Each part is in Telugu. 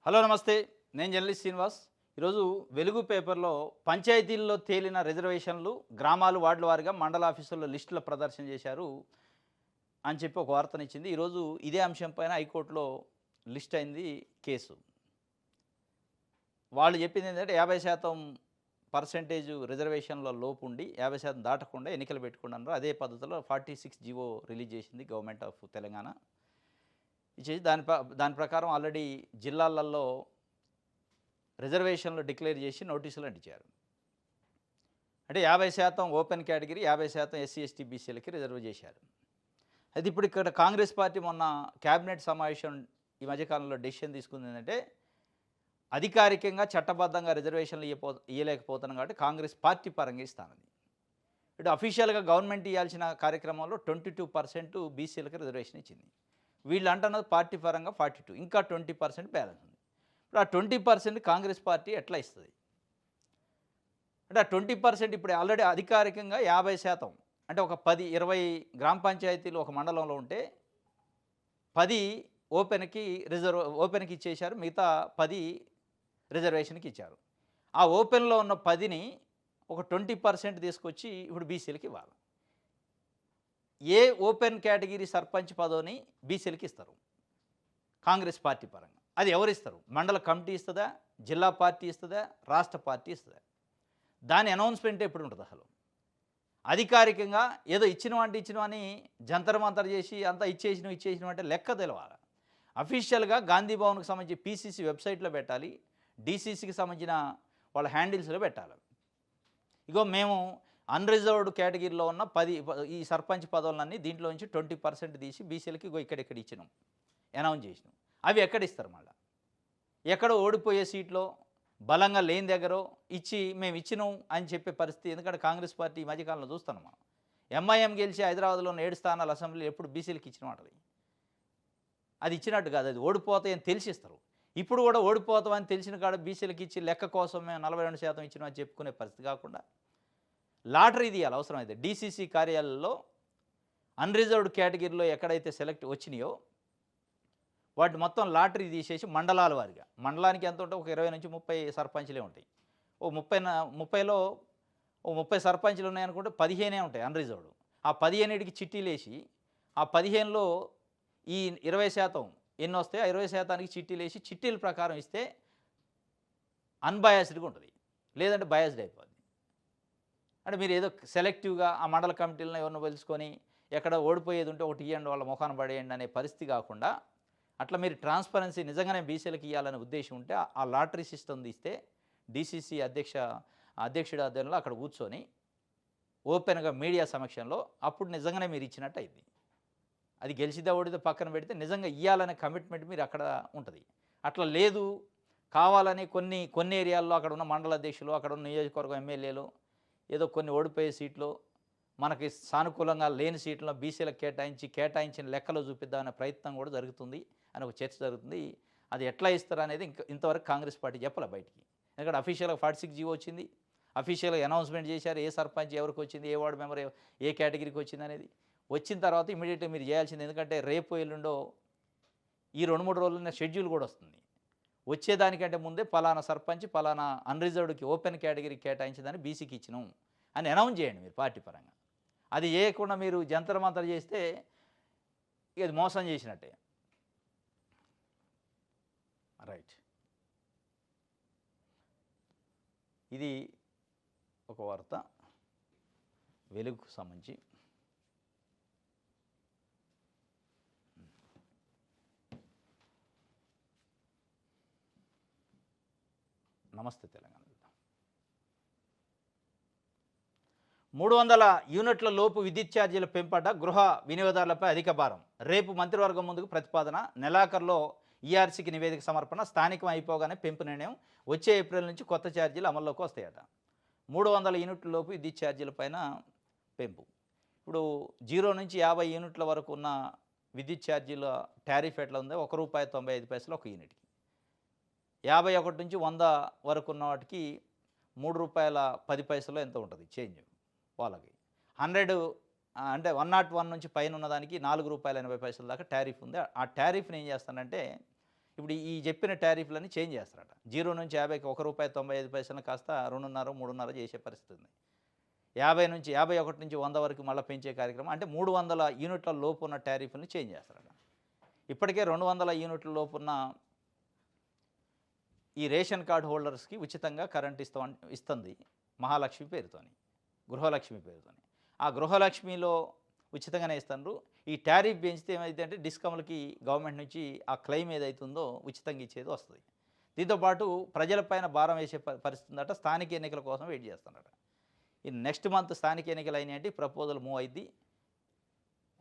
హలో నమస్తే. నేను జర్నలిస్ట్ శ్రీనివాస్. ఈరోజు వెలుగు పేపర్‌లో పంచాయతీల్లో తేలిన రిజర్వేషన్లు, గ్రామాలు, వార్డుల వారీగా మండల ఆఫీసుల్లో లిస్టుల ప్రదర్శన చేశారు అని చెప్పి ఒక వార్తనిచ్చింది. ఈరోజు ఇదే అంశం పైన హైకోర్టులో లిస్ట్ అయింది కేసు. వాళ్ళు చెప్పిందేంటంటే 50% పర్సెంటేజ్ రిజర్వేషన్‌ల లోపుండి 50% దాటకుండా ఎన్నికలు పెట్టుకోండి అన్నారు. అదే పద్ధతిలో 46 జీవో రిలీజ్ చేసింది గవర్నమెంట్ ఆఫ్ తెలంగాణ. ఇది చేసి దాని ప్రకారం ఆల్రెడీ జిల్లాలలో రిజర్వేషన్లు డిక్లేర్ చేసి నోటీసులు అంటించారు. అంటే 50% ఓపెన్ కేటగిరీ, 50% ఎస్సీ, ఎస్టీ, బీసీలకి రిజర్వ్ చేశారు. అయితే ఇప్పుడు ఇక్కడ కాంగ్రెస్ పార్టీ మొన్న కేబినెట్ సమావేశం ఈ మధ్యకాలంలో డెసిషన్ తీసుకుంది ఏంటంటే, అధికారికంగా చట్టబద్ధంగా రిజర్వేషన్లు ఇయ్యలేకపోతున్నాం కాబట్టి కాంగ్రెస్ పార్టీ పరంగా ఇస్తానని. ఇటు అఫీషియల్‌గా గవర్నమెంట్ ఇయ్యాల్సిన కార్యక్రమంలో 22% బీసీలకి రిజర్వేషన్ ఇచ్చింది. వీళ్ళు అంటున్నది పార్టీ పరంగా 42, ఇంకా 20% బ్యాలెన్స్ ఉంది. ఇప్పుడు ఆ 20% కాంగ్రెస్ పార్టీ ఎట్లా ఇస్తుంది? అంటే ఆ 20% ఇప్పుడు ఆల్రెడీ అధికారికంగా 50%, అంటే ఒక 10, 20 గ్రామ పంచాయతీలు ఒక మండలంలో ఉంటే 10 ఓపెన్‌కి ఓపెన్‌కి ఇచ్చేశారు. మిగతా 10 రిజర్వేషన్‌కి ఇచ్చారు. ఆ ఓపెన్‌లో ఉన్న 10ని ఒక 20% తీసుకొచ్చి ఇప్పుడు బీసీలకి ఇవ్వాలి. ఏ ఓపెన్ కేటగిరీ సర్పంచ్ పదవిని బీసీలకి ఇస్తారు కాంగ్రెస్ పార్టీ పరంగా? అది ఎవరిస్తారు? మండల కమిటీ ఇస్తుందా? జిల్లా పార్టీ ఇస్తుందా? రాష్ట్ర పార్టీ ఇస్తుందా? దాని అనౌన్స్‌మెంట్ ఎప్పుడు ఉంటుంది అసలు? అధికారికంగా ఏదో ఇచ్చినవని జంతర్ మంతర్ చేసి అంతా ఇచ్చేసినాం అంటే లెక్క తెలవాలి. అఫీషియల్‌గా గాంధీ భవన్‌కి సంబంధించి పీసీసీ వెబ్‌సైట్‌లో పెట్టాలి. డీసీసీకి సంబంధించిన వాళ్ళ హ్యాండిల్స్‌లో పెట్టాలి. ఇగో మేము అన్‌రిజర్వ్డ్ కేటగిరీలో ఉన్న 10 ఈ సర్పంచ్ పదవులన్నీ దీంట్లో నుంచి 20% తీసి బీసీలకి ఇగో ఇక్కడిక్కడ ఇచ్చినాం, అనౌన్స్ చేసినాం. అవి ఎక్కడిస్తారు మళ్ళా? ఎక్కడో ఓడిపోయే సీట్లో బలంగా లేని దగ్గరో ఇచ్చి మేము ఇచ్చినాం అని చెప్పే పరిస్థితి. ఎందుకంటే కాంగ్రెస్ పార్టీ ఈ మధ్యకాలంలో చూస్తున్నాం మనం. ఎంఐఎం గెలిచి హైదరాబాద్లో ఉన్న 7 స్థానాల అసెంబ్లీ ఎప్పుడు బీసీలకి ఇచ్చినమాటది. అది ఇచ్చినట్టు కాదు, అది ఓడిపోతాయని తెలిసి ఇస్తారు. ఇప్పుడు కూడా ఓడిపోతామని తెలిసిన కాడ బీసీలకి ఇచ్చి లెక్క కోసం మేము 42% ఇచ్చినాం అని చెప్పుకునే పరిస్థితి కాకుండా లాటరీ తీయాలి అవసరమైతే. డీసీసీ కార్యాలయాల్లో అన్‌రిజర్వ్డ్ కేటగిరీలో ఎక్కడైతే సెలెక్ట్ వచ్చినాయో వాటి మొత్తం లాటరీ తీసేసి మండలాల వారీగా, మండలానికి ఎంత ఉంటే ఒక 20-30 సర్పంచ్‌లే ఉంటాయి. ఓ 30లో ఓ 30 సర్పంచ్‌లు ఉన్నాయనుకుంటే 15 ఉంటాయి అన్‌రిజర్వ్డ్. ఆ 15కి చిట్టీలేసి ఆ 15లో ఈ 20% ఎన్నొస్తాయో ఆ 20%కి చిట్టీలేసి చిట్టీల ప్రకారం ఇస్తే అన్‌బయాస్డ్‌గా ఉంటుంది. లేదంటే బయాస్డ్ అయిపోద్ది. అంటే మీరు ఏదో సెలెక్టివ్‌గా ఆ మండల కమిటీలను ఎవరినో పిలుచుకొని ఎక్కడ ఓడిపోయేది ఉంటే ఒకటి ఇయ్యండి, వాళ్ళ మొఖాన పడేయండి అనే పరిస్థితి కాకుండా, అట్లా మీరు ట్రాన్స్‌పరెన్సీ నిజంగానే బీసీలకి ఇయ్యాలనే ఉద్దేశం ఉంటే ఆ లాటరీ సిస్టమ్ తీస్తే డీసీసీ అధ్యక్షుడి ఆధ్వర్యంలో అక్కడ కూర్చొని ఓపెన్‌గా మీడియా సమక్షంలో అప్పుడు నిజంగానే మీరు ఇచ్చినట్టు అయింది. అది గెలిచిదా ఓడిదా పక్కన పెడితే నిజంగా ఇయ్యాలనే కమిట్మెంట్ మీరు అక్కడ ఉంటది. అట్లా లేదు, కావాలని కొన్ని ఏరియాల్లో అక్కడ ఉన్న మండల అధ్యక్షులు, అక్కడ ఉన్న నియోజకవర్గం ఎమ్మెల్యేలు ఏదో కొన్ని ఓడిపోయే సీట్లు, మనకి సానుకూలంగా లేని సీట్లను బీసీలకు కేటాయించిన లెక్కలో చూపిద్దామనే ప్రయత్నం కూడా జరుగుతుంది అని ఒక చర్చ జరుగుతుంది. అది ఎట్లా ఇస్తారనేది ఇంతవరకు కాంగ్రెస్ పార్టీ చెప్పలే బయటికి. ఎందుకంటే అఫీషియల్‌గా 46 జీవో వచ్చింది. అఫీషియల్‌గా అనౌన్స్‌మెంట్ చేశారు. ఏ సర్పంచ్ ఎవరికి వచ్చింది, ఏ వార్డ్ మెంబర్ ఏ కేటగిరీకి వచ్చిందనేది. వచ్చిన తర్వాత ఇమ్మీడియేట్‌గా మీరు చేయాల్సింది, ఎందుకంటే రేపో ఎల్లుండో ఈ 2, 3 రోజుల్లో షెడ్యూల్ కూడా వస్తుంది. వచ్చేదానికంటే ముందే పలానా సర్పంచ్ పలానా అన్‌రిజర్వ్డ్‌కి ఓపెన్ కేటగిరీకి కేటాయించిందని బీసీకి ఇచ్చినాం అని అనౌన్స్ చేయండి మీరు పార్టీ పరంగా. అది చేయకుండా మీరు జంతర్ మంతర్ చేస్తే ఇక అది మోసం చేసినట్టే. రైట్. ఇది ఒక వార్త వెలుగుకు సంబంధించి. నమస్తే తెలంగాణ. 300 యూనిట్ల లోపు విద్యుత్ ఛార్జీల పెంపట గృహ వినియోగదారులపై అధిక భారం. రేపు మంత్రివర్గం ముందుకు ప్రతిపాదన. నెలాఖరులో ఈఆర్సీకి నివేదిక సమర్పణ. స్థానికం అయిపోగానే పెంపు నిర్ణయం. వచ్చే ఏప్రిల్ నుంచి కొత్త ఛార్జీలు అమల్లోకి వస్తాయట. 300 యూనిట్ల లోపు విద్యుత్ ఛార్జీల పైన పెంపు. ఇప్పుడు 0 నుంచి 50 యూనిట్ల వరకు ఉన్న విద్యుత్ ఛార్జీల టారిఫ్ ఎట్లా ఉందో ₹1.95 ఒక యూనిట్కి. 51 నుంచి 100 వరకు ఉన్న వాటికి ₹3.10 ఎంతో ఉంటుంది చేంజ్ వాళ్ళకి. 100 అంటే 101 నుంచి పైన ఉన్నదానికి ₹4.80 దాకా టారిఫ్ ఉంది. ఆ టారిఫ్‌ని ఏం చేస్తానంటే ఇప్పుడు ఈ చెప్పిన టారిఫ్లన్నీ చేంజ్ చేస్తారట. 0 నుంచి 50కి ₹1.95 కాస్త 2.5, 3.5 చేసే పరిస్థితి ఉంది. 50 నుంచి 51 నుంచి 100 వరకు మళ్ళీ పెంచే కార్యక్రమం. అంటే 300 యూనిట్ల లోపు ఉన్న టారిఫ్‌ని చేంజ్ చేస్తారట. ఇప్పటికే 200 యూనిట్ల లోపున్న ఈ రేషన్ కార్డ్ హోల్డర్స్‌కి ఉచితంగా కరెంట్ ఇస్తుంది మహాలక్ష్మి పేరుతోని, గృహలక్ష్మి పేరుతోని. ఆ గృహలక్ష్మిలో ఉచితంగానే ఇస్తున్నారు. ఈ టారిఫ్ పెంచితే ఏమైందంటే డిస్కమ్‌లకి గవర్నమెంట్ నుంచి ఆ క్లెయిమ్ ఏదైతుందో ఉచితంగా ఇచ్చేది వస్తది. దీంతో పాటు ప్రజలపైన భారం వేసే పరిస్థితి ఉందట. స్థానిక ఎన్నికల కోసం వెయిట్ చేస్తున్నారట. ఈ నెక్స్ట్ మంత్ స్థానిక ఎన్నికలు అయినాయంటే ప్రపోజల్ మూవ్ అయిద్ది.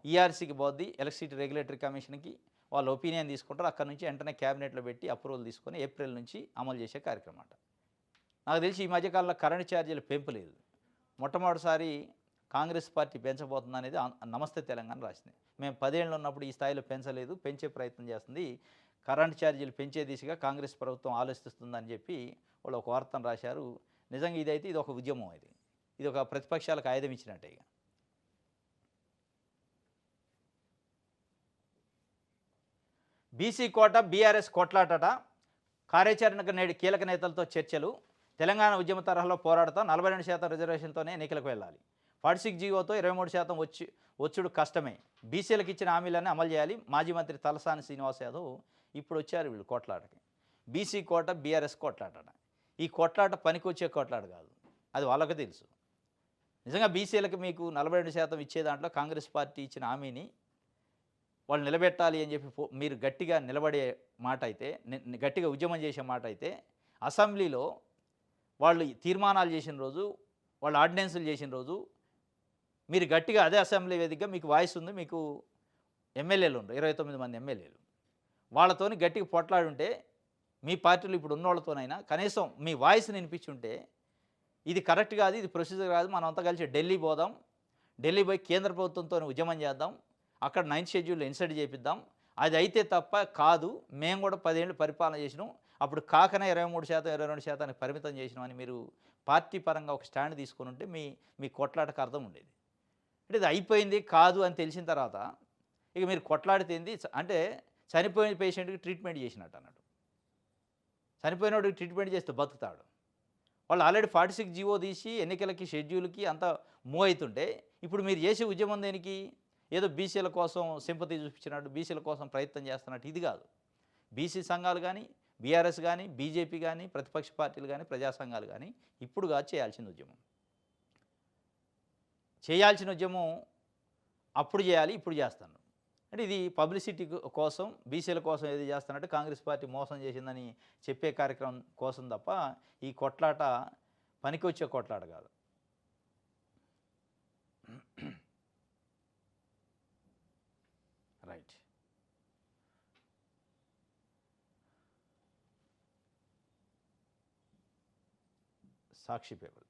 ఈఆర్సీకి పోద్ది, ఎలక్ట్రిసిటీ రెగ్యులేటరీ కమిషన్‌కి. వాళ్ళు ఒపీనియన్ తీసుకుంటారు. అక్కడి నుంచి వెంటనే క్యాబినెట్‌లో పెట్టి అప్రూవల్ తీసుకొని ఏప్రిల్ నుంచి అమలు చేసే కార్యక్రమం అట. నాకు తెలిసి ఈ మధ్యకాలంలో కరెంట్ ఛార్జీలు పెంపు లేదు. మొట్టమొదటిసారి కాంగ్రెస్ పార్టీ పెంచబోతుందనేది నమస్తే తెలంగాణ రాసింది. మేము 10 ఏళ్ళు ఉన్నప్పుడు ఈ స్థాయిలో పెంచలేదు, పెంచే ప్రయత్నం చేస్తుంది. కరెంట్ ఛార్జీలు పెంచే దిశగా కాంగ్రెస్ ప్రభుత్వం ఆలోచిస్తుందని చెప్పి వాళ్ళు ఒక వార్తను రాశారు. నిజంగా ఇదైతే ఇది ఒక ఉద్యమం. ఇది ఒక ప్రతిపక్షాలకు ఆయుధం ఇచ్చినట్టే. ఇక బీసీ కోట బీఆర్ఎస్ కొట్లాటట. కార్యాచరణకు నేడు కీలక నేతలతో చర్చలు. తెలంగాణ ఉద్యమ తరహాలో పోరాడతా 42% రిజర్వేషన్తోనే ఎన్నికలకు వెళ్ళాలి. 46 జీవోతో 23% వచ్చుడు కష్టమే. బీసీలకు ఇచ్చిన హామీలన్నీ అమలు చేయాలి. మాజీ మంత్రి తలసాని శ్రీనివాస్ యాదవ్ ఇప్పుడు వచ్చారు వీళ్ళు కొట్లాటకి. బీసీ కోట బీఆర్ఎస్ కొట్లాటట. ఈ కొట్లాట పనికొచ్చే కొట్లాట కాదు, అది వాళ్ళకు తెలుసు. నిజంగా బీసీలకు మీకు 42% ఇచ్చే దాంట్లో కాంగ్రెస్ పార్టీ ఇచ్చిన హామీని వాళ్ళు నిలబెట్టాలి అని చెప్పి మీరు గట్టిగా నిలబడే మాట అయితే, గట్టిగా ఉద్యమం చేసే మాట అయితే, అసెంబ్లీలో వాళ్ళు తీర్మానాలు చేసిన రోజు, వాళ్ళు ఆర్డినెన్సులు చేసిన రోజు మీరు గట్టిగా అదే అసెంబ్లీ వేదికగా మీకు వాయిస్ ఉంది. మీకు ఎమ్మెల్యేలు ఉన్నారు, 29 మంది ఎమ్మెల్యేలు. వాళ్ళతోని గట్టిగా పోట్లాడుంటే మీ పార్టీలో ఇప్పుడు ఉన్నోళ్ళతోనైనా కనీసం మీ వాయిస్ని వినిపించుంటే ఇది కరెక్ట్ కాదు, ఇది ప్రొసీజర్ కాదు, మనం అంతా కలిసి ఢిల్లీ పోదాం, ఢిల్లీ పోయి కేంద్ర ప్రభుత్వంతో ఉద్యమం చేద్దాం, అక్కడ 9th షెడ్యూల్ ఇన్సర్ట్ చేపిద్దాం, అది అయితే తప్ప కాదు, మేము కూడా 10 ఏళ్ళు పరిపాలన చేసినాం, అప్పుడు కాకనే 23%, 22% పరిమితం చేసినాం అని మీరు పార్టీ పరంగా ఒక స్టాండ్ తీసుకుని ఉంటే మీ కొట్లాటకు అర్థం ఉండేది. అంటే ఇది అయిపోయింది కాదు అని తెలిసిన తర్వాత ఇక మీరు కొట్లాడితేంది అంటే చనిపోయిన పేషెంట్కి ట్రీట్మెంట్ చేసినట్టు అన్నట్టు. చనిపోయినోడికి ట్రీట్మెంట్ చేస్తే బతుకుతాడు. వాళ్ళు ఆల్రెడీ 46 జీవో తీసి ఎన్నికలకి షెడ్యూల్కి అంతా మూవ్ అవుతుంటే ఇప్పుడు మీరు చేసే ఉద్యమం దేనికి? ఏదో బీసీల కోసం సింపతి చూపించినట్టు, బీసీల కోసం ప్రయత్నం చేస్తున్నట్టు ఇది కాదు. బీసీ సంఘాలు కానీ, బీఆర్ఎస్ కానీ, బీజేపీ కానీ, ప్రతిపక్ష పార్టీలు కానీ, ప్రజా సంఘాలు కానీ ఇప్పుడు కాదు చేయాల్సిన ఉద్యమం. చేయాల్సిన ఉద్యమం అప్పుడు చేయాలి, ఇప్పుడు చేస్తాను. అంటే ఇది పబ్లిసిటీ కోసం, బీసీల కోసం ఏది చేస్తున్నట్టు కాంగ్రెస్ పార్టీ మోసం చేసిందని చెప్పే కార్యక్రమం కోసం తప్ప ఈ కొట్లాట పనికి వచ్చే కొట్లాట కాదు. రైట్. సాక్షి పేపర్.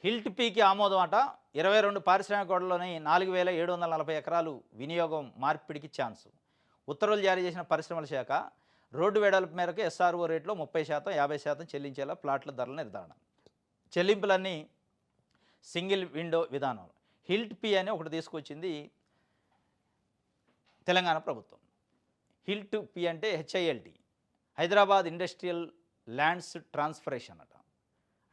హిల్ట్ పీకి ఆమోదం అట. 22 పారిశ్రామిక కోడల్లోని 4,740 ఎకరాలు వినియోగం మార్పిడికి ఛాన్సు. ఉత్తర్వులు జారీ చేసిన పరిశ్రమల శాఖ రోడ్డు వెడల్పు మేరకు ఎస్ఆర్ఓ రేట్లో 30%, 50% చెల్లించేలా ప్లాట్ల ధరల నిర్ధారణ. చెల్లింపులన్నీ సింగిల్ విండో విధానం. హిల్ట్ పీ అని ఒకటి తీసుకొచ్చింది తెలంగాణ ప్రభుత్వం. హిల్ట్ పీ అంటే HILT, హైదరాబాద్ ఇండస్ట్రియల్ ల్యాండ్స్ ట్రాన్స్ఫరేషన్ అట.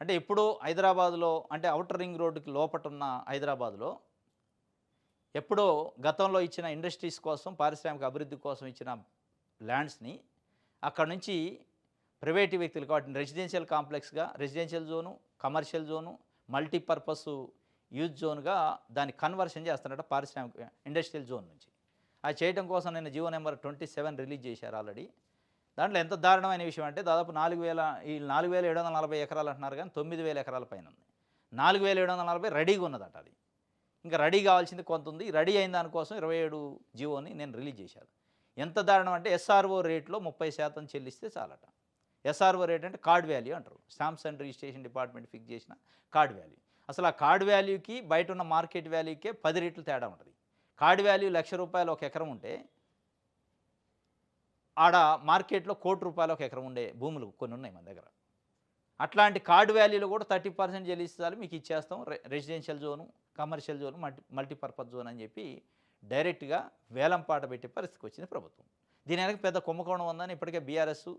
అంటే ఎప్పుడో హైదరాబాద్లో, అంటే ఔటర్ రింగ్ రోడ్డుకి లోపట ఉన్న హైదరాబాద్లో ఎప్పుడో గతంలో ఇచ్చిన ఇండస్ట్రీస్ కోసం, పారిశ్రామిక అభివృద్ధి కోసం ఇచ్చిన ల్యాండ్స్ని అక్కడ నుంచి ప్రైవేటు వ్యక్తులు వాటిని రెసిడెన్షియల్ కాంప్లెక్స్గా, residential zone, commercial zone, multipurpose use జోన్గా దాన్ని కన్వర్షన్ చేస్తున్నట్టు పారిశ్రామిక ఇండస్ట్రియల్ జోన్ నుంచి. అది చేయడం కోసం నేను జీవో నెంబర్ 27 రిలీజ్ చేశారు ఆల్రెడీ. దాంట్లో ఎంత దారుణమైన విషయం అంటే దాదాపు 4,740 ఎకరాలు అంటున్నారు కానీ 9,000 ఎకరాల పైన ఉంది. 4,740 రెడీగా ఉన్నదట. అది ఇంకా రెడీ కావాల్సింది కొంత ఉంది. రెడీ అయిన దానికోసం 27 జీవోని నేను రిలీజ్ చేశాను. ఎంత దారుణం అంటే ఎస్ఆర్ఓ రేట్లో 30% చెల్లిస్తే చాలట. ఎస్ఆర్ఓ రేట్ అంటే కార్డ్ వాల్యూ అంటారు. Stamps and registration department fix చేసిన కార్డ్ వాల్యూ. అసలు ఆ కార్డ్ వాల్యూకి బయట ఉన్న మార్కెట్ వాల్యూకే 10 రెట్లు తేడా ఉంటుంది. కార్డ్ వాల్యూ ₹1,00,000 ఒక ఎకరం ఉంటే ఆడ మార్కెట్లో ₹1,00,00,000 ఒక ఎకరం ఉండే భూములు కొన్ని ఉన్నాయి మన దగ్గర. అట్లాంటి కార్డు వాల్యూలో కూడా 30% చెల్లిస్తారు, మీకు ఇచ్చేస్తాం residential zone, commercial zone, multipurpose zone అని చెప్పి డైరెక్ట్గా వేలంపాట పెట్టే పరిస్థితికి వచ్చింది ప్రభుత్వం. దీని వెనక పెద్ద కుంభకోణం ఉందని ఇప్పటికే బీఆర్ఎస్,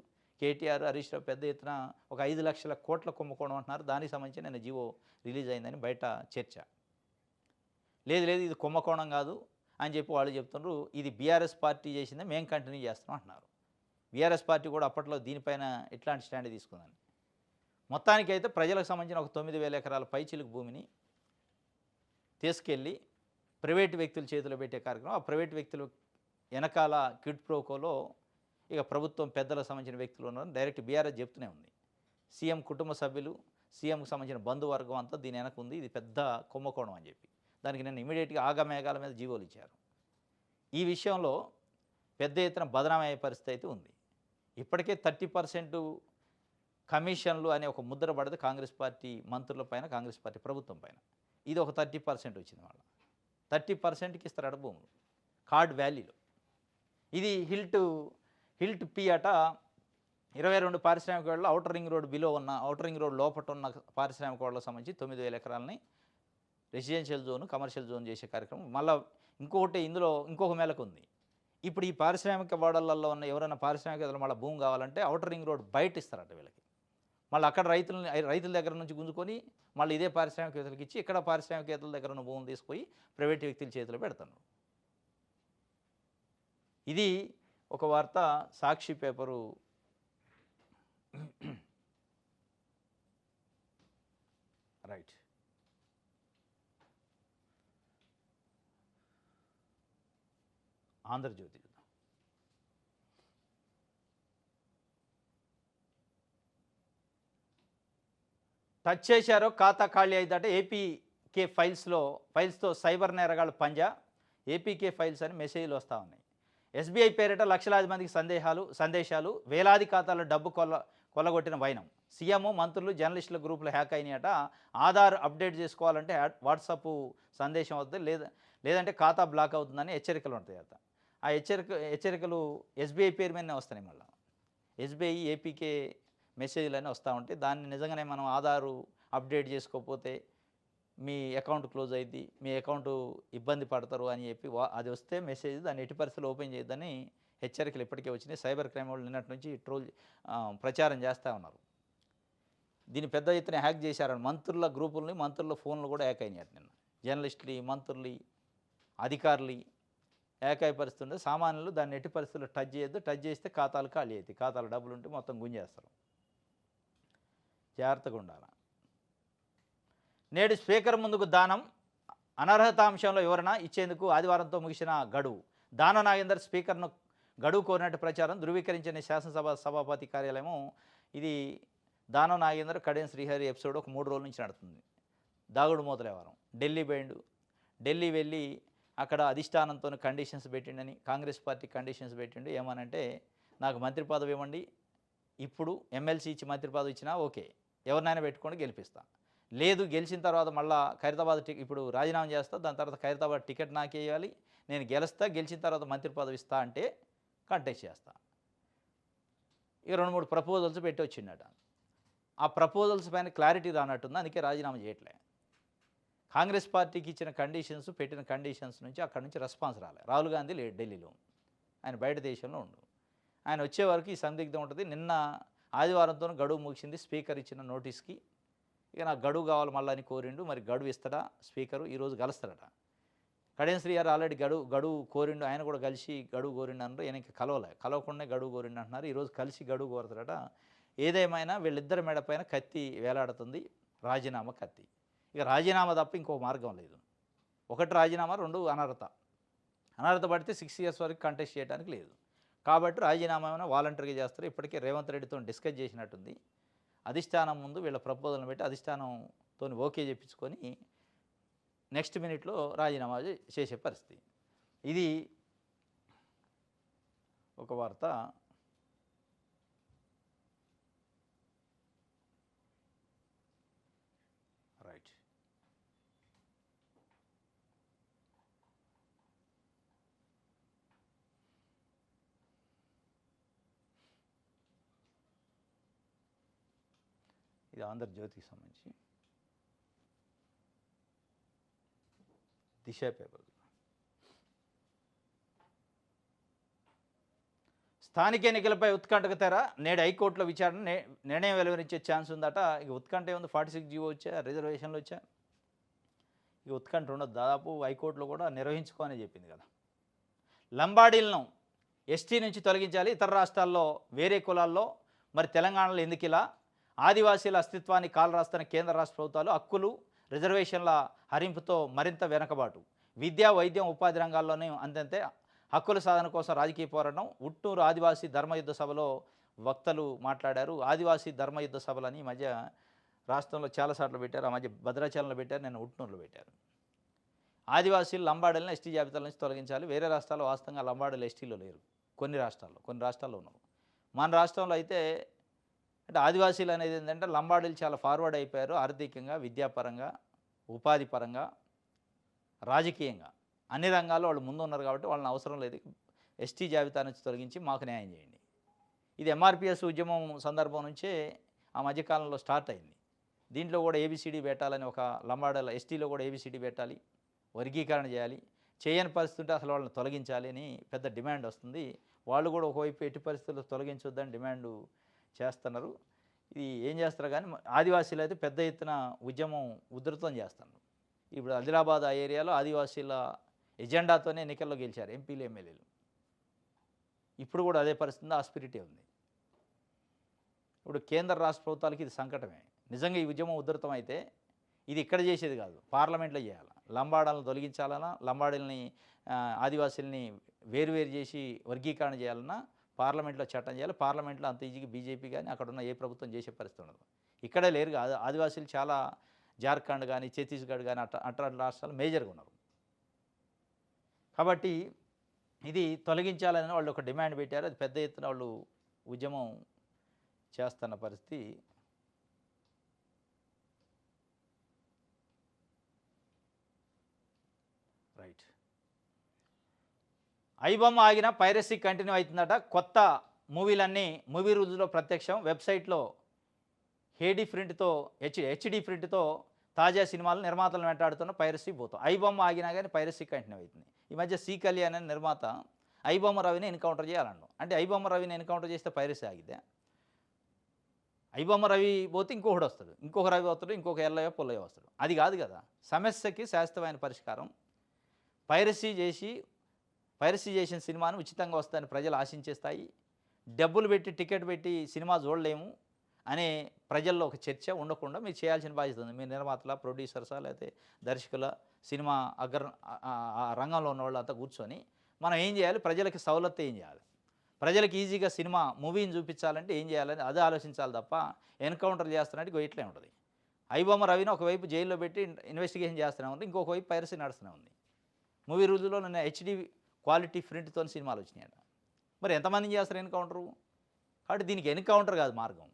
కేటీఆర్, హరీష్ రావు పెద్ద ఎత్తున ఒక 5 లక్షల కోట్ల కుంభకోణం అంటున్నారు. దానికి సంబంధించి నిన్న జీవో రిలీజ్ అయిందని బయట చర్చ. లేదు లేదు ఇది కుంభకోణం కాదు అని చెప్పి వాళ్ళు చెప్తున్నారు. ఇది బీఆర్ఎస్ పార్టీ చేసిందే, మేము కంటిన్యూ చేస్తున్నాం అంటున్నారు. బీఆర్ఎస్ పార్టీ కూడా అప్పట్లో దీనిపైన ఎట్లాంటి స్టాండ్ తీసుకుందని. మొత్తానికైతే ప్రజలకు సంబంధించిన ఒక 9,000 ఎకరాల పైచిలుకు భూమిని తీసుకెళ్ళి ప్రైవేటు వ్యక్తుల చేతిలో పెట్టే కార్యక్రమం. ఆ ప్రైవేటు వ్యక్తులు వెనకాల క్విడ్ ప్రోకోలో ఇక ప్రభుత్వం పెద్దలకు సంబంధించిన వ్యక్తులు ఉన్నారని డైరెక్ట్ బీఆర్ఎస్ చెప్తూనే ఉంది. సీఎం కుటుంబ సభ్యులు, సీఎంకు సంబంధించిన బంధువర్గం అంతా దీని వెనక ఉంది, ఇది పెద్ద కుంభకోణం అని చెప్పి దానికి నేను ఇమీడియట్గా ఆగమేఘాల మీద జీవోలు ఇచ్చారు. ఈ విషయంలో పెద్ద ఎత్తున బదనామయ్యే పరిస్థితి అయితే ఉంది. ఇప్పటికే 30% కమిషన్లు అనే ఒక ముద్ర పడదు కాంగ్రెస్ పార్టీ మంత్రుల పైన, కాంగ్రెస్ పార్టీ ప్రభుత్వం పైన. ఇది ఒక 30% వచ్చింది. వాళ్ళ 30%కి ఇస్తారట భూములు కార్డ్ వాల్యూలో. ఇది హిల్ట్ పి అట 22 పారిశ్రామికవేళలో ఔటర్ రింగ్ రోడ్ బిలో ఉన్న, ఔటర్ రింగ్ రోడ్ లోపల ఉన్న పారిశ్రామికవేళలకు సంబంధించి 9,000 ఎకరాలని రెసిడెన్షియల్ జోన్, కమర్షియల్ జోన్ చేసే కార్యక్రమం. మళ్ళీ ఇంకొకటి ఇందులో ఇంకొక మేరకు ఉంది. ఇప్పుడు ఈ పారిశ్రామిక వాడలలో ఉన్న ఎవరైనా పారిశ్రామికవేత్తలు మళ్ళీ భూమి కావాలంటే ఔటర్ రింగ్ రోడ్ బయట ఇస్తారట వీళ్ళకి. మళ్ళీ అక్కడ రైతుల దగ్గర నుంచి గుంజుకొని మళ్ళీ ఇదే పారిశ్రామికవేత్తలకు ఇచ్చి ఇక్కడ పారిశ్రామికవేత్తల దగ్గర ఉన్న భూమిని తీసుకుపోయి ప్రైవేట్ వ్యక్తుల చేతిలో పెడతారు. ఇది ఒక వార్త సాక్షి పేపరు రైట్. ఆంధ్రజ్యోతి చూద్దాం. టచ్ చేశారో ఖాతా ఖాళీ అయిందట. ఏపీకే ఫైల్స్తో సైబర్ నేరగాళ్ళు పంజా. ఏపీకే ఫైల్స్ అని మెసేజ్లు వస్తూ ఉన్నాయి. ఎస్బీఐ పేరిట లక్షలాది మందికి సందేశాలు, వేలాది ఖాతాలో డబ్బు కొల్లగొట్టిన వైనం. సీఎం, మంత్రులు, జర్నలిస్టుల గ్రూపులు హ్యాక్ అయినాయట. ఆధార్ అప్డేట్ చేసుకోవాలంటే వాట్సాప్ సందేశం అవుతుంది, లేదంటే ఖాతా బ్లాక్ అవుతుందని హెచ్చరికలు ఉంటాయట. ఆ హెచ్చరికలు ఎస్బీఐ పేరు మీదనే వస్తున్నాయి. మళ్ళీ ఎస్బీఐ ఏపీకే మెసేజ్లన్నీ వస్తూ ఉంటాయి. దాన్ని నిజంగానే మనం ఆధారు అప్డేట్ చేసుకోకపోతే మీ అకౌంట్ క్లోజ్ అయింది, మీ అకౌంట్ ఇబ్బంది పడతారు అని చెప్పి అది వస్తే మెసేజ్ దాన్ని ఎట్టి పరిస్థితులు ఓపెన్ చేయొద్దని హెచ్చరికలు ఇప్పటికే వచ్చినాయి. సైబర్ క్రైమ్ వాళ్ళు నిన్నటి నుంచి ప్రచారం చేస్తూ ఉన్నారు. దీన్ని పెద్ద ఎత్తున హ్యాక్ చేశారని మంత్రుల గ్రూపుల్ని, మంత్రుల ఫోన్లు కూడా హ్యాక్ అయినాయి. నిన్న జర్నలిస్టులు, మంత్రులు, అధికారులు హ్యాక్ అయి పరిస్థితుంది. సామాన్యులు దాన్ని ఎట్టి పరిస్థితుల్లో టచ్ చేయొద్దు. టచ్ చేస్తే ఖాతాలు ఖాళీ అవుతాయి. ఖాతాలు డబ్బులు ఉంటే మొత్తం గుంజేస్తారు. జాగ్రత్తగా ఉండాలి. నేడు స్పీకర్ ముందుకు దానం, అనర్హతాంశంలో వివరణ ఇచ్చేందుకు ఆదివారంతో ముగిసిన గడువు. దానం నాగేందర్ స్పీకర్ను గడువు కోరినట్టు ప్రచారం ధృవీకరించిన శాసనసభ సభాపతి కార్యాలయం. ఇది దానం నాగేందర్ కడియం శ్రీహరి ఎపిసోడ్ ఒక 3 రోజుల నుంచి నడుతుంది. దాగుడు మూతల వ్యవహారం. ఢిల్లీ పోయిండు. ఢిల్లీ వెళ్ళి అక్కడ అధిష్టానంతో కండిషన్స్ పెట్టిండని, కాంగ్రెస్ పార్టీ కండిషన్స్ పెట్టిండు. ఏమనంటే నాకు మంత్రి పదవి ఇవ్వండి, ఇప్పుడు ఎమ్మెల్సీ ఇచ్చి మంత్రి పదవి ఇచ్చినా ఓకే, ఎవరినైనా పెట్టుకొని గెలిపిస్తా, లేదు గెలిచిన తర్వాత మళ్ళీ ఖైరతాబాద్ ఇప్పుడు రాజీనామా చేస్తా, దాని తర్వాత ఖైరతాబాద్ టికెట్ నాకే ఇవ్వాలి, నేను గెలిచిన తర్వాత మంత్రి పదవి ఇస్తా అంటే కంటెస్ట్ చేస్తా. ఇక 2-3 ప్రపోజల్స్ పెట్టి వచ్చిండట. ఆ ప్రపోజల్స్ పైన క్లారిటీ రానట్టుంది, అందుకే రాజీనామా చేయట్లే. కాంగ్రెస్ పార్టీకి ఇచ్చిన కండిషన్స్, పెట్టిన కండిషన్స్ నుంచి అక్కడి నుంచి రెస్పాన్స్ రాలే. రాహుల్ గాంధీ లేడు ఢిల్లీలో, ఆయన బయట దేశంలో ఉండు. ఆయన వచ్చే వరకు ఈ సందిగ్ధం ఉంటుంది. నిన్న ఆదివారంతో గడువు ముగిసింది స్పీకర్ ఇచ్చిన నోటీస్కి. ఇక నాకు గడువు కావాలి మళ్ళీ అని కోరిండు. మరి గడువు ఇస్తాడా స్పీకరు? ఈరోజు కలుస్తాడట. కడియం శ్రీ గారు ఆల్రెడీ గడువు కోరిండు, ఆయన కూడా కలిసి గడువు కోరిండు అన్నారు. ఈయన ఇంకా కలవకుండా గడువు కోరిండు అంటున్నారు. ఈరోజు కలిసి గడువు కోరుతాడట. ఏదేమైనా వీళ్ళిద్దరి మెడ పైన కత్తి వేలాడుతుంది, రాజీనామా కత్తి. ఇక రాజీనామా తప్ప ఇంకో మార్గం లేదు. ఒకటి రాజీనామా, 2 అనర్హత పడితే 6 years వరకు కంటెస్ట్ చేయడానికి లేదు. కాబట్టి రాజీనామా ఏమైనా వాలంటరీగా చేస్తారు. ఇప్పటికే రేవంత్ రెడ్డితో డిస్కస్ చేసినట్టుంది. అధిష్టానం ముందు వీళ్ళ ప్రపోజల్ని పెట్టి అధిష్టానంతో ఓకే చెప్పించుకొని నెక్స్ట్ మినిట్లో రాజీనామా చేసే పరిస్థితి. ఇది ఒక వార్త. రైట్. ఇది ఆంధ్రజ్యోతికి సంబంధించి దిశ పేపర్. స్థానిక ఎన్నికలపై ఉత్కంఠకు తెర నేడు హైకోర్టులో విచారణ నిర్ణయం వెలువరించే ఛాన్స్ ఉందట. ఇక ఉత్కంఠ ఏముంది, 46 జీవో వచ్చా, రిజర్వేషన్లు వచ్చా, ఇక ఉత్కంఠ ఉండదు. దాదాపు హైకోర్టులో కూడా నిర్వహించుకోని చెప్పింది కదా. లంబాడీలను ఎస్టీ నుంచి తొలగించాలి, ఇతర రాష్ట్రాల్లో వేరే కులాల్లో, మరి తెలంగాణలో ఎందుకు ఇలా? ఆదివాసీల అస్తిత్వాన్ని కాలరాస్తున్న కేంద్ర రాష్ట్ర ప్రభుత్వాలు హక్కులు రిజర్వేషన్ల హరింపుతో మరింత వెనకబాటు. విద్య, వైద్యం, ఉపాధి రంగాల్లోనే అంతంతే హక్కుల సాధన కోసం రాజకీయ పోరాటం. ఉట్నూరు ఆదివాసీ ధర్మయుద్ధ సభలో వక్తలు మాట్లాడారు. ఆదివాసీ ధర్మయుద్ధ సభలని ఈ మధ్య రాష్ట్రంలో చాలాసార్లు పెట్టారు. ఆ మధ్య భద్రాచలంలో పెట్టారు, నేను ఉట్నూరులో పెట్టారు. ఆదివాసీలు లంబాడీలను ఎస్టీ జాబితాల నుంచి తొలగించాలి. వేరే రాష్ట్రాల్లో వాస్తవంగా లంబాడీలు ఎస్టీలో లేరు, కొన్ని రాష్ట్రాల్లో ఉన్నారు. మన రాష్ట్రంలో అయితే అంటే ఆదివాసీలు అనేది ఏంటంటే లంబాడీలు చాలా ఫార్వర్డ్ అయిపోయారు ఆర్థికంగా, విద్యాపరంగా, ఉపాధి పరంగా, రాజకీయంగా, అన్ని రంగాల్లో వాళ్ళు ముందు ఉన్నారు. కాబట్టి వాళ్ళని అవసరం లేదు, ఎస్టీ జాబితా నుంచి తొలగించి మాకు న్యాయం చేయండి. ఇది ఎంఆర్పిఎస్ ఉద్యమం సందర్భం నుంచే ఆ మధ్యకాలంలో స్టార్ట్ అయింది. దీంట్లో కూడా ఏబిసిడి పెట్టాలని, ఒక లంబాడీల ఎస్టీలో కూడా ఏబిసిడి పెట్టాలి, వర్గీకరణ చేయాలి, చేయని పరిస్థితి అసలు వాళ్ళని తొలగించాలి అని పెద్ద డిమాండ్ వస్తుంది. వాళ్ళు కూడా ఒకవైపు ఎట్టి పరిస్థితుల్లో తొలగించొద్దని డిమాండు చేస్తున్నారు. ఇది ఏం చేస్తారు కానీ ఆదివాసీలు అయితే పెద్ద ఎత్తున ఉద్యమం ఉధృతం చేస్తున్నారు. ఇప్పుడు ఆదిలాబాద్ ఆ ఏరియాలో ఆదివాసీల ఎజెండాతోనే ఎన్నికల్లో గెలిచారు ఎంపీలు, ఎమ్మెల్యేలు. ఇప్పుడు కూడా అదే పరిస్థితి, ఆ స్పిరిటే ఉంది. ఇప్పుడు కేంద్ర రాష్ట్ర ప్రభుత్వాలకి ఇది సంకటమే. నిజంగా ఈ ఉద్యమం ఉధృతం అయితే ఇది ఇక్కడ చేసేది కాదు, పార్లమెంట్లో చేయాలి. లంబాడాలను తొలగించాలన్నా, లంబాడీలని ఆదివాసీలని వేరువేరు చేసి వర్గీకరణ చేయాలన్నా పార్లమెంట్లో చట్టం చేయాలి. పార్లమెంట్లో అంత ఈజీగా బీజేపీ కానీ అక్కడ ఉన్న ఏ ప్రభుత్వం చేసే పరిస్థితి ఉండదు. ఇక్కడే లేరు. ఆదివాసీలు చాలా జార్ఖండ్ కానీ, ఛత్తీస్గఢ్ కానీ అట్లాంటి రాష్ట్రాలు మేజర్గా ఉన్నారు. కాబట్టి ఇది తొలగించాలని వాళ్ళు ఒక డిమాండ్ పెట్టారు. అది పెద్ద ఎత్తున వాళ్ళు ఉద్యమం చేస్తున్న పరిస్థితి. రైట్. ఐబొమ్మ ఆగిన పైరసీ కంటిన్యూ అవుతుందట. కొత్త మూవీలన్నీ మూవీ రూల్స్లో ప్రత్యక్షం. వెబ్సైట్లో హెచ్డి ప్రింట్తో తాజా సినిమాలు నిర్మాతలను వెంటాడుతున్న పైరసీ భూతం. ఐబొమ్మ ఆగినా కానీ పైరసీ కంటిన్యూ అవుతుంది. ఈ మధ్య సి కళ్యాణ్ అనే నిర్మాత ఐబొమ్మ రవిని ఎన్కౌంటర్ చేయాలన్నాడు. అంటే ఐబొమ్మ రవిని ఎన్కౌంటర్ చేస్తే పైరసీ ఆగిద్దా? ఐబొమ్మ రవి పోతే ఇంకొకటి వస్తాడు, ఇంకొక రవి వస్తాడు, ఇంకొక ఎల్లయ్య పుల్లయ్య వస్తాడు. అది కాదు కదా సమస్యకి శాశ్వతమైన పరిష్కారం. పైరసీ చేసిన సినిమాను ఉచితంగా వస్తుందని ప్రజలు ఆశించే స్థాయి, డబ్బులు పెట్టి టికెట్ పెట్టి సినిమా చూడలేము అనే ప్రజల్లో ఒక చర్చ ఉండకుండా మీరు చేయాల్సిన బాధ్యత ఉంది. మీ నిర్మాతల, ప్రొడ్యూసర్సా, లేకపోతే దర్శకుల, సినిమా రంగంలో ఉన్న వాళ్ళు అంతా కూర్చొని మనం ఏం చేయాలి, ప్రజలకి సౌలత్తు ఏం చేయాలి, ప్రజలకు ఈజీగా సినిమా మూవీని చూపించాలంటే ఏం చేయాలని అదే ఆలోచించాలి తప్ప ఎన్కౌంటర్ చేస్తున్నట్టు ఇట్లే ఉంటుంది. ఐబొమ్మ రవిని ఒకవైపు జైల్లో పెట్టి ఇన్వెస్టిగేషన్ చేస్తూనే ఉంది, ఇంకొక వైపు పైరసీ నడుస్తూనే ఉంది. మూవీ రోజుల్లో నిన్న హెచ్డి క్వాలిటీ ప్రింట్తో సినిమాలు వచ్చినాయట. మరి ఎంతమందిని చేస్తారు ఎన్కౌంటరు? కాబట్టి దీనికి ఎన్కౌంటర్ కాదు మార్గం.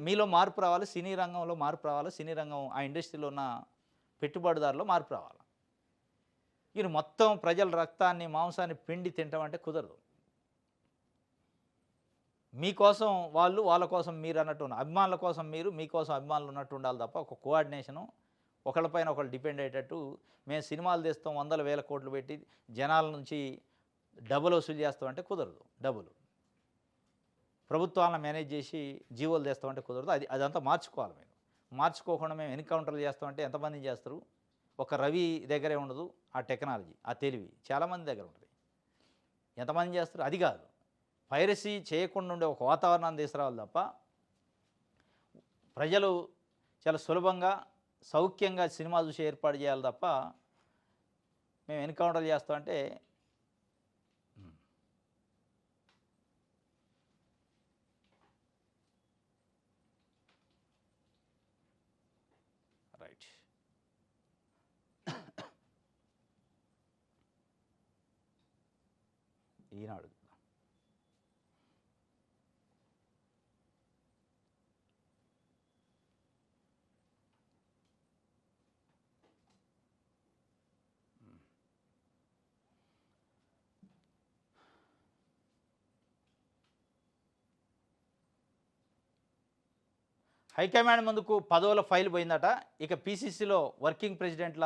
మీలో మార్పు రావాలి, సినీ రంగంలో మార్పు రావాలి, సినీ రంగం ఆ ఇండస్ట్రీలో ఉన్న పెట్టుబడిదారులో మార్పు రావాలి. మీరు మొత్తం ప్రజల రక్తాన్ని, మాంసాన్ని పిండి తింటామంటే కుదరదు. మీకోసం వాళ్ళు, వాళ్ళ కోసం మీరు అన్నట్టు అభిమానుల కోసం మీరు, మీకోసం అభిమానులు ఉన్నట్టు ఉండాలి తప్ప ఒక కోఆర్డినేషను, ఒకళ్ళపైన ఒకళ్ళు డిపెండ్ అయ్యేటట్టు మేము సినిమాలు తీస్తాం 100,000 కోట్లు పెట్టి జనాల నుంచి డబ్బులు వసూలు చేస్తామంటే కుదరదు. డబ్బులు ప్రభుత్వాలను మేనేజ్ చేసి జీవోలు తెస్తామంటే కుదరదు. అదంతా మార్చుకోవాలి. మీరు మార్చుకోకుండా మేము ఎన్కౌంటర్లు చేస్తామంటే ఎంతమంది చేస్తారు? ఒక రవి దగ్గరే ఉండదు ఆ టెక్నాలజీ, ఆ తెలివి, చాలామంది దగ్గర ఉంటుంది. ఎంతమంది చేస్తారు? అది కాదు, పైరసీ చేయకుండా ఉండే ఒక వాతావరణాన్ని తీసుకురావాలి తప్ప ప్రజలు చాలా సులభంగా సౌఖ్యంగా సినిమా చూసి ఏర్పాటు చేయాలి తప్ప మేము ఎన్కౌంటర్ చేస్తామంటే రైట్. ఈనాడు హైకమాండ్ ముందుకు పదవుల ఫైల్ పోయిందట. ఇక పీసీసీలో వర్కింగ్ ప్రెసిడెంట్ల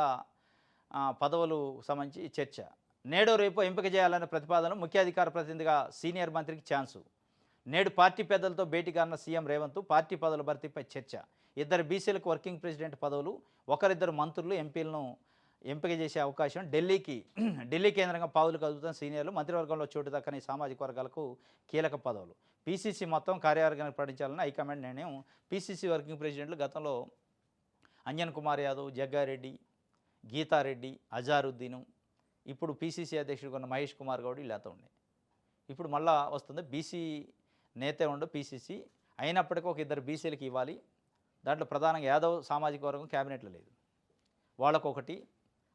పదవులు సంబంధించి చర్చ. నేడో రేపో ఎంపిక చేయాలనే ప్రతిపాదన ముఖ్య అధికార ప్రతినిధిగా సీనియర్ మంత్రికి ఛాన్సు. నేడు పార్టీ పెద్దలతో భేటీ కానున్న సీఎం రేవంత్ పార్టీ పదవుల భర్తీపై చర్చ. ఇద్దరు బీసీలకు వర్కింగ్ ప్రెసిడెంట్ పదవులు, ఒకరిద్దరు మంత్రులు, ఎంపీలను ఎంపిక చేసే అవకాశం. ఢిల్లీ కేంద్రంగా పావులు కదుపుతున్న సీనియర్లు, మంత్రివర్గంలో చోటు దక్కని సామాజిక వర్గాలకు కీలక పదవులు. పీసీసీ మొత్తం కార్యవర్గానికి ప్రకటించాలని హైకమాండ్ నిర్ణయం. పీసీసీ వర్కింగ్ ప్రెసిడెంట్లు గతంలో అంజన్ కుమార్ యాదవ్, జగ్గారెడ్డి, గీతారెడ్డి, అజారుద్దీను, ఇప్పుడు పీసీసీ అధ్యక్షుడు ఉన్న మహేష్ కుమార్ గౌడ్ వీళ్ళతో ఉన్నాయి. ఇప్పుడు మళ్ళా వస్తుంది బీసీ నేతే ఉండు పీసీసీ, అయినప్పటికీ ఒక ఇద్దరు బీసీలకు ఇవ్వాలి. దాంట్లో ప్రధానంగా యాదవ్ సామాజిక వర్గం క్యాబినెట్లో లేదు. వాళ్ళకొకటి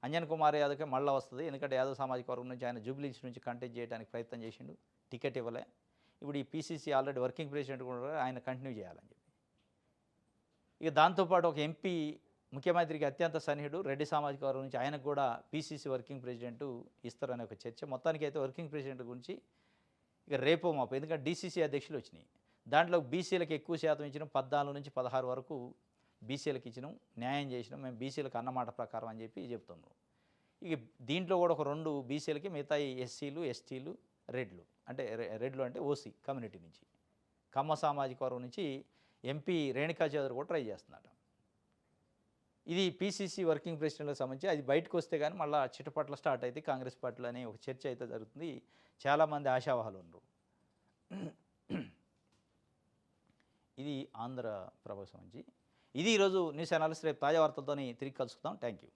అంజన్ కుమార్ యాదవ్కే మళ్ళీ వస్తుంది. ఎందుకంటే యాదవ్ సామాజిక వర్గం నుంచి ఆయన జూబ్లీస్ నుంచి కంటెస్ట్ చేయడానికి ప్రయత్నం చేసిండు, టికెట్ ఇవ్వలే. ఇప్పుడు ఈ పీసీసీ ఆల్రెడీ వర్కింగ్ ప్రెసిడెంట్ కూడా ఆయన కంటిన్యూ చేయాలని చెప్పి. ఇక దాంతోపాటు ఒక ఎంపీ ముఖ్యమంత్రికి అత్యంత సన్నిహితుడు రెడ్డి సామాజిక వర్గం నుంచి, ఆయనకు కూడా పీసీసీ వర్కింగ్ ప్రెసిడెంట్ ఇస్తారనే ఒక చర్చ. మొత్తానికి అయితే వర్కింగ్ ప్రెసిడెంట్ గురించి ఇక రేపో మాపు, ఎందుకంటే డీసీసీ అధ్యక్షులు వచ్చినాయి. దాంట్లో బీసీలకు ఎక్కువ శాతం ఇచ్చినాం, 14 నుంచి 16 వరకు బీసీలకు ఇచ్చినాం, న్యాయం చేసినాం, మేము బీసీలకు అన్నమాట ప్రకారం అని చెప్పి చెప్తున్నాం. ఇక దీంట్లో కూడా ఒక 2 బీసీలకి, మిగతా ఎస్సీలు, ఎస్టీలు, రెడ్లు అంటే ఓసీ కమ్యూనిటీ నుంచి, కమ్మ సామాజిక వర్గం నుంచి ఎంపీ రేణుకా చౌదరి కూడా ట్రై చేస్తున్నట. ఇది పీసీసీ వర్కింగ్ ప్రెసిడెంట్లకు సంబంధించి. అది బయటకు వస్తే కానీ మళ్ళీ చిటపట్ల స్టార్ట్ అయితే కాంగ్రెస్ పార్టీలో అనే ఒక చర్చ అయితే జరుగుతుంది. చాలామంది ఆశావాహాలు ఉన్నారు. ఇది ఆంధ్రప్రభ సంబంధించి. ఇది ఈరోజు న్యూస్ అనాలిసిస్. రేపు తాజా వార్తలతో తిరిగి కలుసుకుందాం. Thank you.